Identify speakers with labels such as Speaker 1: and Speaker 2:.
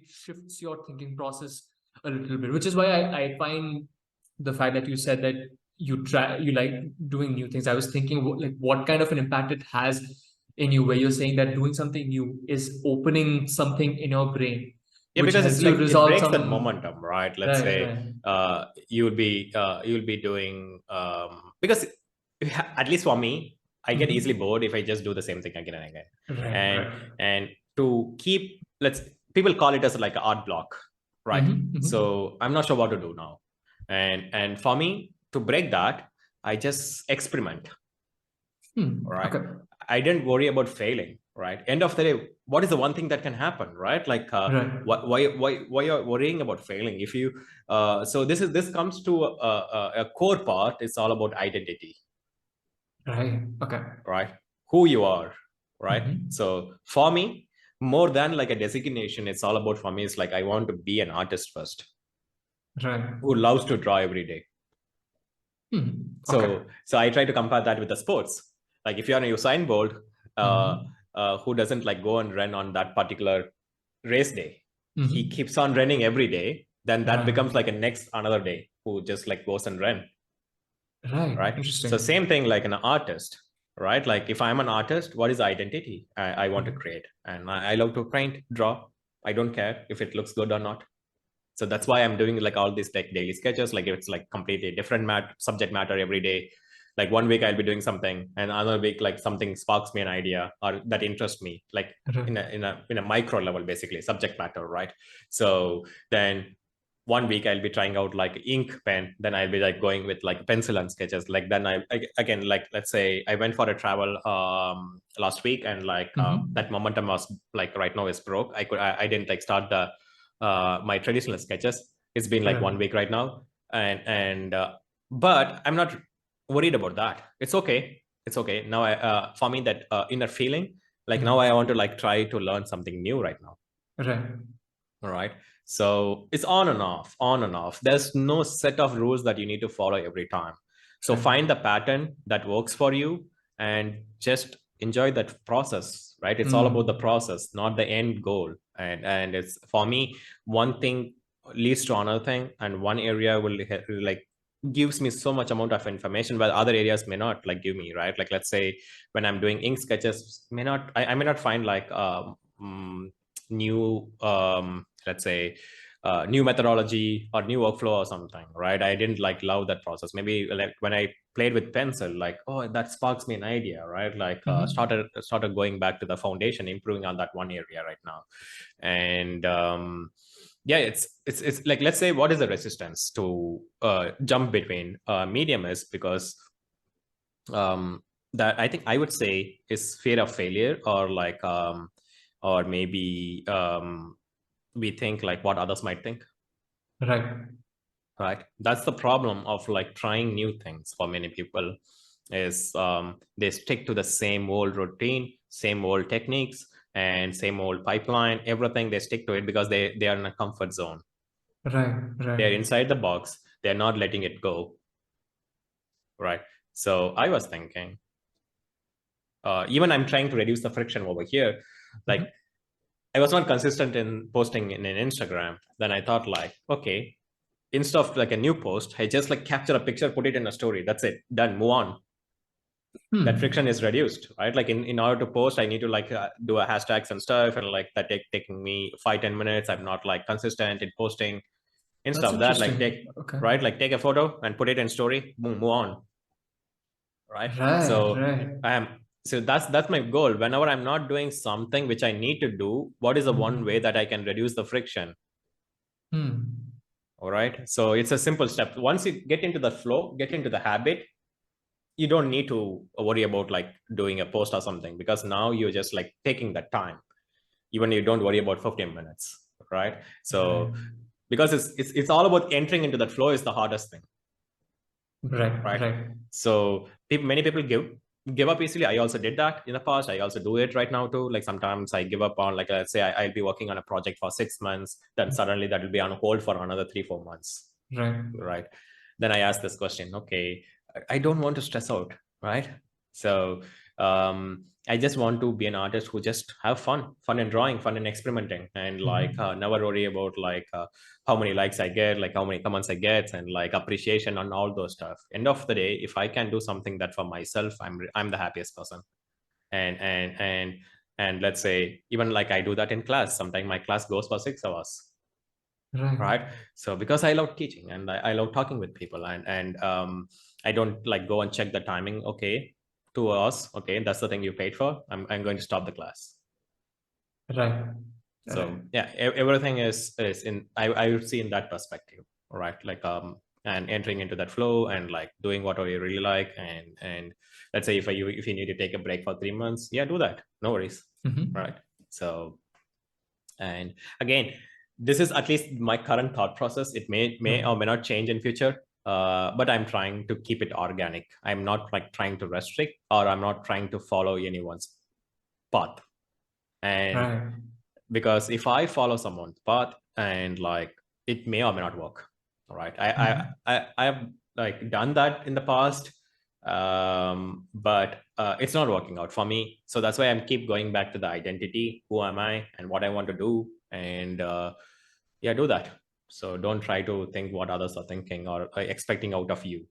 Speaker 1: it shifts your thinking process a little bit, which is why I find the fact that you said that you like doing new things. I was thinking like what kind of an impact it has in you, where you're saying that doing something new is opening something in your brain,
Speaker 2: Yeah,
Speaker 1: which
Speaker 2: because it's
Speaker 1: helps you
Speaker 2: like it
Speaker 1: resolve
Speaker 2: breaks that
Speaker 1: some.
Speaker 2: momentum, right? Let's
Speaker 1: Right,
Speaker 2: say
Speaker 1: right.
Speaker 2: you'll be doing because at least for me, I get easily bored if I just do the same thing again and again.
Speaker 1: Right,
Speaker 2: And
Speaker 1: right.
Speaker 2: and to keep, let's, people call it as like an art block, right? So I'm not sure what to do now. And for me to break that, I just experiment, right?
Speaker 1: Okay.
Speaker 2: I didn't worry about failing, right? End of the day, what is the one thing that can happen, right? Like
Speaker 1: Right,
Speaker 2: why you're worrying about failing? If you so this comes to a core part. It's all about identity,
Speaker 1: right. Okay.
Speaker 2: right? Who you are, right? So for me, more than like a designation, it's all about, for me, it's like I want to be an artist first,
Speaker 1: Right.
Speaker 2: who loves to draw every day.
Speaker 1: Okay.
Speaker 2: So I try to compare that with the sports. Like if you're on a Usain Bolt, who doesn't like go and run on that particular race day, he keeps on running every day. Then that
Speaker 1: Right.
Speaker 2: becomes like a next another day who just like goes and run,
Speaker 1: Right.
Speaker 2: right? So
Speaker 1: Interesting.
Speaker 2: same thing like an artist, right? Like if I'm an artist, what is identity I want to create? And I love to paint, draw. I don't care if it looks good or not. So that's why I'm doing like all these like daily sketches. Like it's like completely different subject matter every day. Like one week I'll be doing something, and another week like something sparks me an idea or that interests me, like
Speaker 1: Right.
Speaker 2: in a micro level, basically subject matter, right? So then one week I'll be trying out like ink pen, then I'll be like going with like pencil and sketches. Like then I again, like let's say I went for a travel last week, and like that momentum was like right now is broke. I didn't like start the my traditional sketches. It's been like
Speaker 1: Right.
Speaker 2: 1 week right now, and but I'm not worried about that. It's okay. It's okay. Now I for me that inner feeling, like now I want to like try to learn something new right now.
Speaker 1: Right.
Speaker 2: All right. So it's on and off, on and off. There's no set of rules that you need to follow every time. So
Speaker 1: Right.
Speaker 2: find the pattern that works for you and just enjoy that process, right? It's all about the process, not the end goal. And it's, for me, one thing leads to another thing, and one area will like gives me so much amount of information, while other areas may not like give me, right? Like let's say when I'm doing ink sketches, may not I may not find like new let's say new methodology or new workflow or something, right? I didn't like love that process. Maybe like when I played with pencil, like, oh, that sparks me an idea, right? Like started going back to the foundation, improving on that one area right now. And yeah, it's like, let's say, what is the resistance to jump between medium is because that I think I would say is fear of failure, or maybe we think like what others might think,
Speaker 1: Right.
Speaker 2: right? That's the problem of like trying new things for many people, is they stick to the same old routine, same old techniques, and same old pipeline. Everything, they stick to it because they are in a comfort zone.
Speaker 1: Right.
Speaker 2: They're
Speaker 1: Right.
Speaker 2: inside the box, they're not letting it go, right? So I was thinking, even I'm trying to reduce the friction over here. Like I was not consistent in posting in an Instagram. Then I thought like, okay, instead of like a new post, I just like capture a picture, put it in a story. That's it. Done. Move on. That friction is reduced, right? Like in order to post, I need to like do a hashtags and stuff, and like that taking me 5-10 minutes. I'm not like consistent in posting. Instead
Speaker 1: That's
Speaker 2: of that, like
Speaker 1: interesting. Okay.
Speaker 2: take a photo and put it in story. Boom, move on, right?
Speaker 1: Right.
Speaker 2: So
Speaker 1: Right.
Speaker 2: I am. So that's my goal. Whenever I'm not doing something which I need to do, what is the one way that I can reduce the friction? All right. So it's a simple step. Once you get into the flow, get into the habit, you don't need to worry about like doing a post or something, because now you're just like taking that time. Even you don't worry about 15 minutes, right?
Speaker 1: Right.
Speaker 2: So because it's all about entering into that flow is the hardest thing,
Speaker 1: Right.
Speaker 2: right?
Speaker 1: Right.
Speaker 2: So many people give up easily. I also did that in the past. I also do it right now too. Like sometimes I give up on, like, let's say I'll be working on a project for 6 months, then suddenly that will be on hold for another 3-4 months,
Speaker 1: Right.
Speaker 2: right? Then I ask this question, okay, I don't want to stress out, right? So I just want to be an artist who just have fun in drawing, fun in experimenting, and like never worry about like how many likes I get, like how many comments I get, and like appreciation on all those stuff. End of the day, if I can do something that for myself, I'm the happiest person. And let's say even like I do that in class. Sometimes my class goes for 6 hours,
Speaker 1: Right.
Speaker 2: right? So because I love teaching and I love talking with people, and I don't like go and check the timing. Okay, 2 hours. Okay, that's the thing you paid for. I'm going to stop the class.
Speaker 1: Right. Right.
Speaker 2: So yeah, everything is in I would see in that perspective, right? Like and entering into that flow and like doing whatever you really like, and let's say if you need to take a break for 3 months, yeah, do that, no worries, right? So, and again, this is at least my current thought process. It may or may not change in future, but I'm trying to keep it organic. I'm not like trying to restrict, or I'm not trying to follow anyone's path. And
Speaker 1: Right.
Speaker 2: because if I follow someone's path, and like it may or may not work, right? I have like done that in the past, but it's not working out for me. So that's why I'm keep going back to the identity. Who am I and what I want to do? And yeah, do that. So don't try to think what others are thinking or expecting out of you.